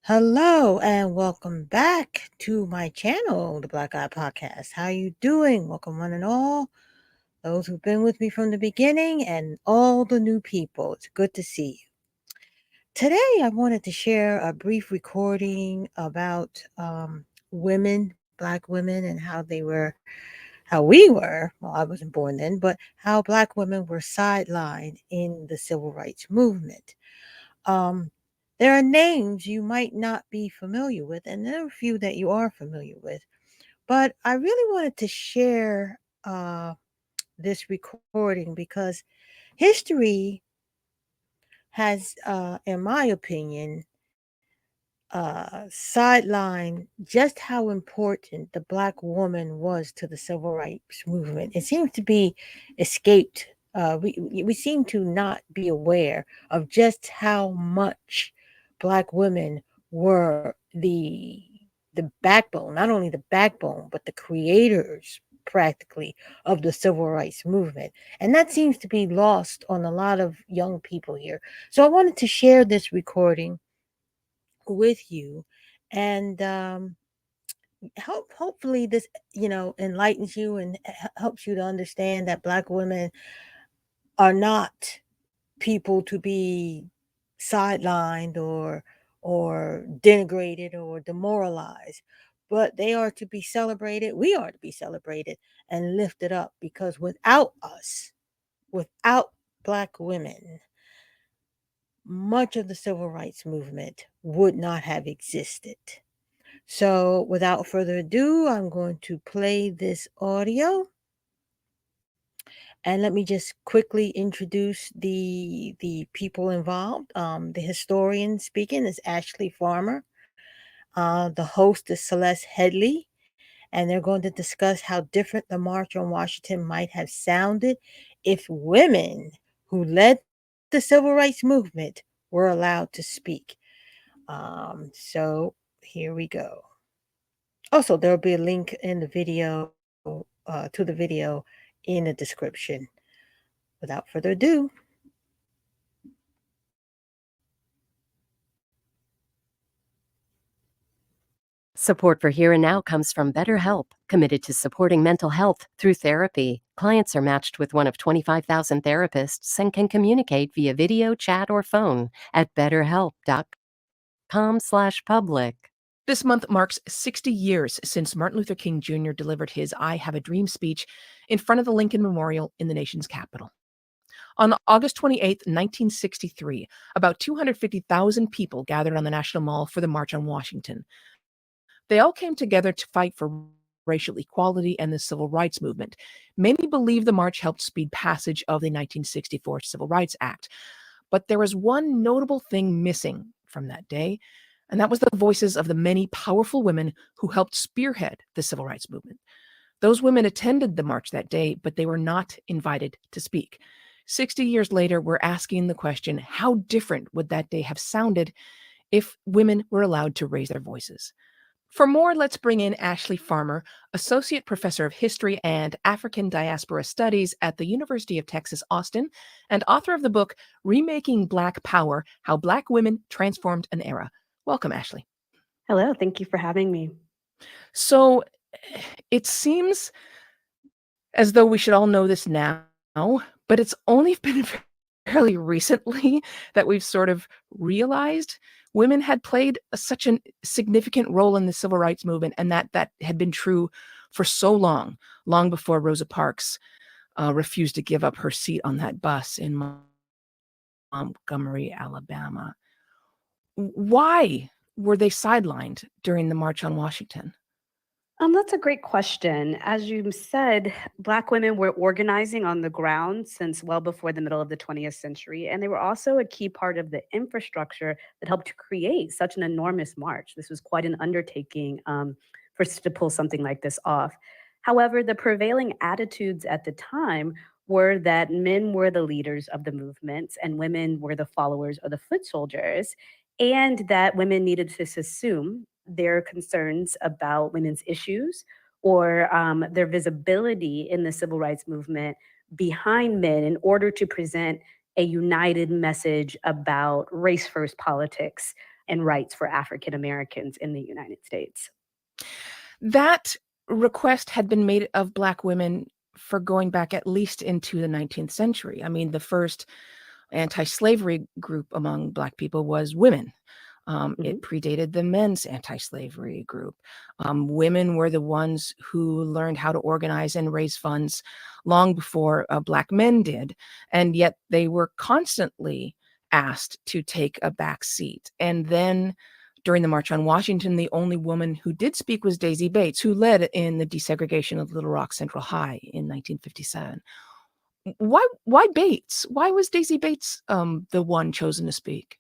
Hello and welcome back to my channel, the Black Eye Podcast. How you doing? Welcome one and all. Those who've been with me from the beginning and all the new people. It's good to see you. Today I wanted to share a brief recording about women, Black women, and how we were, well, I wasn't born then, but how Black women were sidelined in the civil rights movement. Um, there are names you might not be familiar with, and there are a few that you are familiar with. But I really wanted to share this recording because history has, in my opinion, sidelined just how important the Black woman was to the civil rights movement. It seems to be escaped. We seem to not be aware of just how much Black women were the backbone, not only the backbone, but the creators practically of the civil rights movement. And that seems to be lost on a lot of young people here. So I wanted to share this recording with you and hopefully this enlightens you and helps you to understand that Black women are not people to be sidelined or denigrated or demoralized, but they are to be celebrated. We are to be celebrated and lifted up, because without us, without Black women, much of the civil rights movement would not have existed. So, without further ado, I'm going to play this audio. And let me just quickly introduce the people involved. The historian speaking is Ashley Farmer. The host is Celeste Headley, and they're going to discuss how different the March on Washington might have sounded if women who led the civil rights movement were allowed to speak. So here we go. Also, there'll be a link in the video to the video in the description. Without further ado, Support for Here and Now comes from BetterHelp, committed to supporting mental health through therapy. Clients are matched with one of 25,000 therapists and can communicate via video, chat, or phone at betterhelp.com/public. This month marks 60 years since Martin Luther King Jr. delivered his I Have a Dream speech in front of the Lincoln Memorial in the nation's capital. On August 28, 1963, about 250,000 people gathered on the National Mall for the March on Washington. They all came together to fight for racial equality and the civil rights movement. Many believe the march helped speed passage of the 1964 Civil Rights Act. But there was one notable thing missing from that day, and that was the voices of the many powerful women who helped spearhead the civil rights movement. Those women attended the march that day, but they were not invited to speak. 60 years later, we're asking the question, how different would that day have sounded if women were allowed to raise their voices? For more, let's bring in Ashley Farmer, Associate Professor of History and African Diaspora Studies at the University of Texas, Austin, and author of the book, Remaking Black Power, How Black Women Transformed an Era. Welcome, Ashley. Hello, thank you for having me. So it seems as though we should all know this now, but it's only been fairly recently that we've sort of realized women had played such a significant role in the civil rights movement, and that had been true for so long before Rosa Parks refused to give up her seat on that bus in Montgomery, Alabama. Why were they sidelined during the March on Washington? That's a great question. As you said, Black women were organizing on the ground since well before the middle of the 20th century, and they were also a key part of the infrastructure that helped to create such an enormous march. This was quite an undertaking for us to pull something like this off. However, the prevailing attitudes at the time were that men were the leaders of the movements and women were the followers or the foot soldiers, and that women needed to assume their concerns about women's issues or their visibility in the civil rights movement behind men in order to present a united message about race first politics and rights for African Americans in the United States. That request had been made of Black women for going back at least into the 19th century. I mean, the first anti-slavery group among Black people was women. It predated the men's anti-slavery group. Women were the ones who learned how to organize and raise funds long before Black men did, and yet they were constantly asked to take a back seat. And then during the March on Washington, the only woman who did speak was Daisy Bates, who led in the desegregation of Little Rock Central High in 1957. Why Bates? Why was Daisy Bates the one chosen to speak?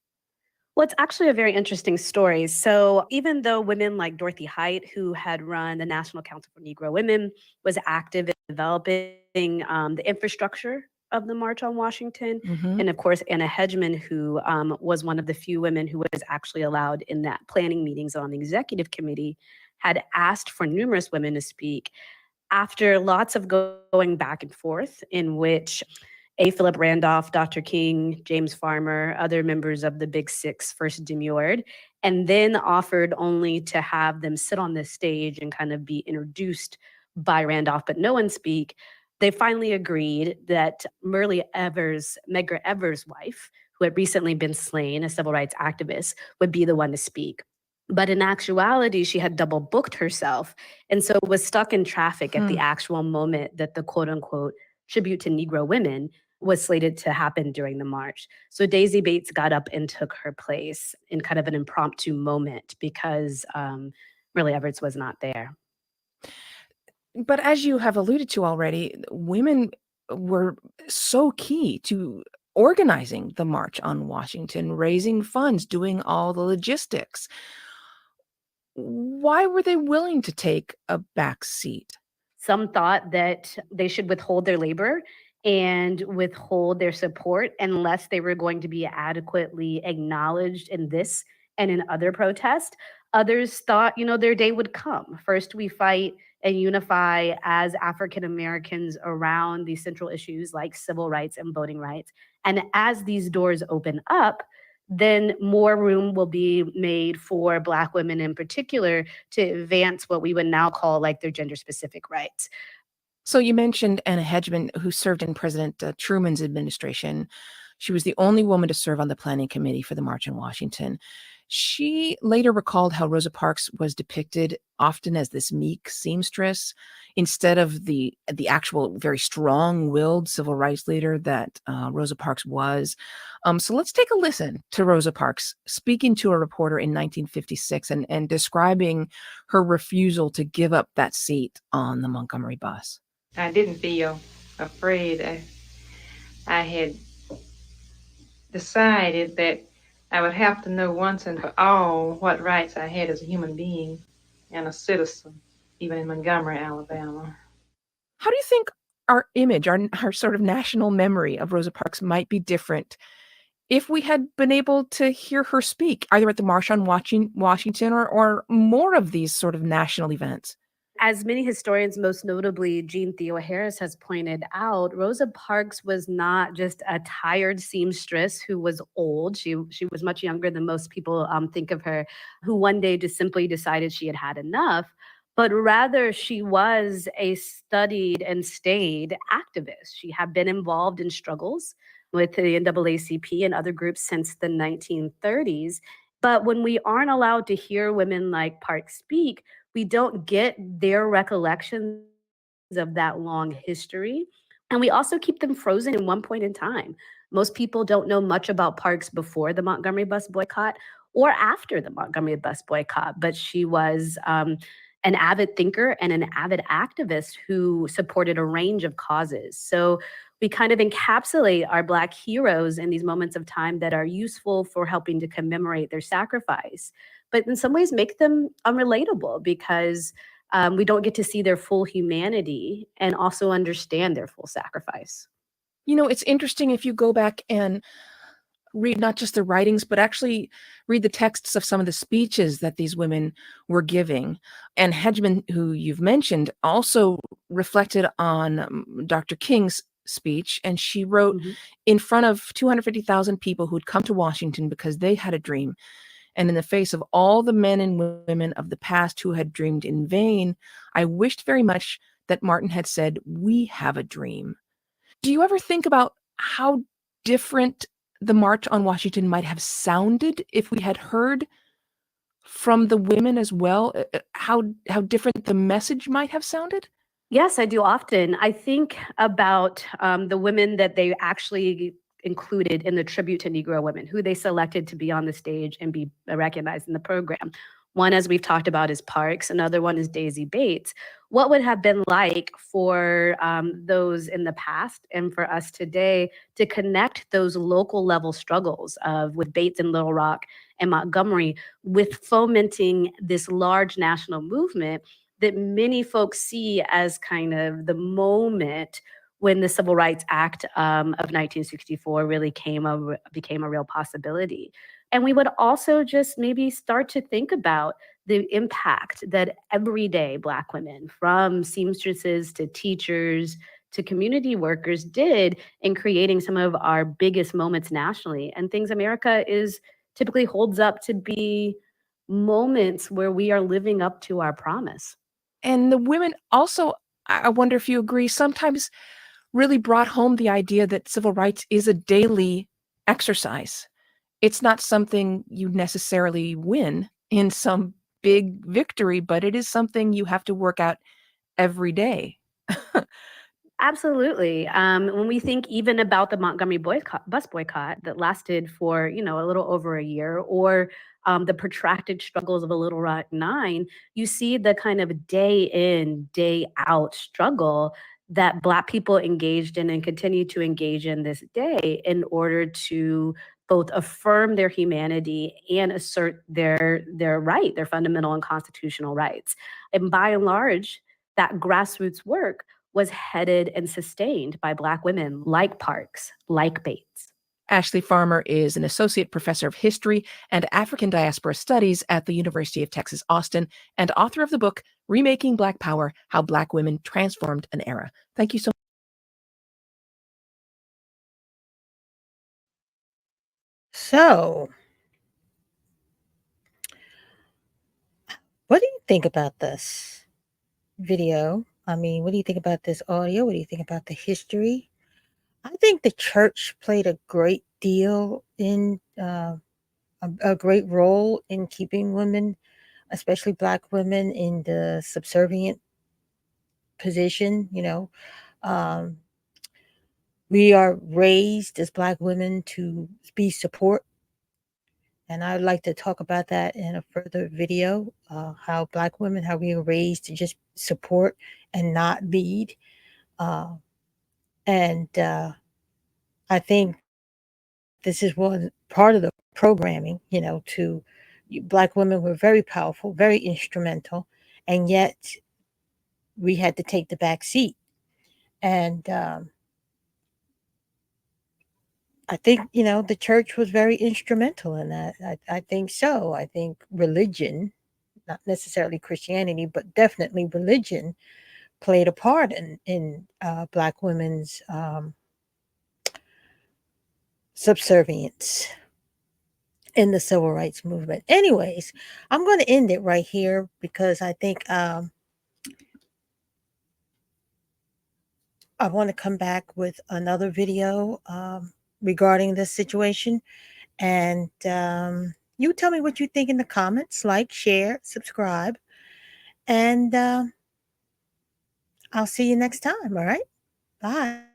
Well, it's actually a very interesting story. So even though women like Dorothy Height, who had run the National Council for Negro Women, was active in developing the infrastructure of the March on Washington, and of course, Anna Hedgeman, who was one of the few women who was actually allowed in that planning meetings on the executive committee, had asked for numerous women to speak. After lots of going back and forth, in which A. Philip Randolph, Dr. King, James Farmer, other members of the Big Six first demurred, and then offered only to have them sit on this stage and kind of be introduced by Randolph, but no one speak. They finally agreed that Medgar Evers' wife, who had recently been slain, a civil rights activist, would be the one to speak. But in actuality, she had double booked herself and so was stuck in traffic at the actual moment that the quote unquote tribute to Negro women was slated to happen during the march. So Daisy Bates got up and took her place in kind of an impromptu moment because really Everts was not there. But as you have alluded to already, women were so key to organizing the March on Washington, raising funds, doing all the logistics. Why were they willing to take a back seat? Some thought that they should withhold their labor and withhold their support unless they were going to be adequately acknowledged in this and in other protests. Others thought, their day would come. First, we fight and unify as African Americans around these central issues like civil rights and voting rights. And as these doors open up, then more room will be made for Black women in particular to advance what we would now call like their gender specific rights. So you mentioned Anna Hedgeman, who served in President Truman's administration. She was the only woman to serve on the planning committee for the March on Washington. She later recalled how Rosa Parks was depicted often as this meek seamstress instead of the actual very strong-willed civil rights leader that Rosa Parks was. So let's take a listen to Rosa Parks speaking to a reporter in 1956 and describing her refusal to give up that seat on the Montgomery bus. I didn't feel afraid. I had decided that I would have to know once and for all what rights I had as a human being and a citizen, even in Montgomery, Alabama. How do you think our image, our sort of national memory of Rosa Parks might be different if we had been able to hear her speak, either at the March on Washington or more of these sort of national events? As many historians, most notably Jean Theo Harris, has pointed out, Rosa Parks was not just a tired seamstress who was old. She was much younger than most people think of her, who one day just simply decided she had had enough. But rather, she was a studied and stayed activist. She had been involved in struggles with the NAACP and other groups since the 1930s. But when we aren't allowed to hear women like Parks speak, we don't get their recollections of that long history. And we also keep them frozen in one point in time. Most people don't know much about Parks before the Montgomery bus boycott or after the Montgomery bus boycott, but she was an avid thinker and an avid activist who supported a range of causes. So we kind of encapsulate our Black heroes in these moments of time that are useful for helping to commemorate their sacrifice, but in some ways make them unrelatable because we don't get to see their full humanity and also understand their full sacrifice. It's interesting if you go back and read not just the writings, but actually read the texts of some of the speeches that these women were giving. And Hedgeman, who you've mentioned, also reflected on Dr. King's speech, and she wrote in front of 250,000 people who'd come to Washington because they had a dream. And in the face of all the men and women of the past who had dreamed in vain, I wished very much that Martin had said, "We have a dream." Do you ever think about how different the March on Washington might have sounded if we had heard from the women as well? How different the message might have sounded? Yes, I do often. I think about the women that they actually included in the tribute to Negro women, who they selected to be on the stage and be recognized in the program. One, as we've talked about, is Parks. Another one is Daisy Bates. What would have been like for those in the past and for us today to connect those local level struggles of with Bates in Little Rock and Montgomery with fomenting this large national movement that many folks see as kind of the moment when the Civil Rights Act of 1964 really became a real possibility. And we would also just maybe start to think about the impact that everyday Black women, from seamstresses to teachers to community workers, did in creating some of our biggest moments nationally, and things America is typically holds up to be moments where we are living up to our promise. And the women also, I wonder if you agree, sometimes really brought home the idea that civil rights is a daily exercise. It's not something you necessarily win in some big victory, but it is something you have to work out every day. Absolutely. When we think even about the Montgomery bus boycott that lasted for, a little over a year, or the protracted struggles of a Little Rock Nine, you see the kind of day in, day out struggle that Black people engaged in and continue to engage in this day in order to both affirm their humanity and assert their fundamental and constitutional rights. And by and large, that grassroots work was headed and sustained by Black women like Parks, like Bates. Ashley Farmer is an associate professor of history and African diaspora studies at the University of Texas, Austin, and author of the book, Remaking Black Power, How Black Women Transformed an Era. Thank you so much. So, what do you think about this video? I mean, what do you think about this audio? What do you think about the history? I think the church played a great deal in a great role in keeping women, especially Black women, in the subservient position. Um, we are raised as Black women to be support. And I'd like to talk about that in a further video, how Black women, how we are raised to just support and not lead. And I think this is one part of the programming, to Black women were very powerful, very instrumental, and yet we had to take the back seat. And I think, the church was very instrumental in that. I think so. I think religion, not necessarily Christianity, but definitely religion, played a part in Black women's subservience in the civil rights movement. Anyways, I'm going to end it right here because I think I want to come back with another video regarding this situation. And you tell me what you think in the comments. Like, share, subscribe. And I'll see you next time. All right. Bye.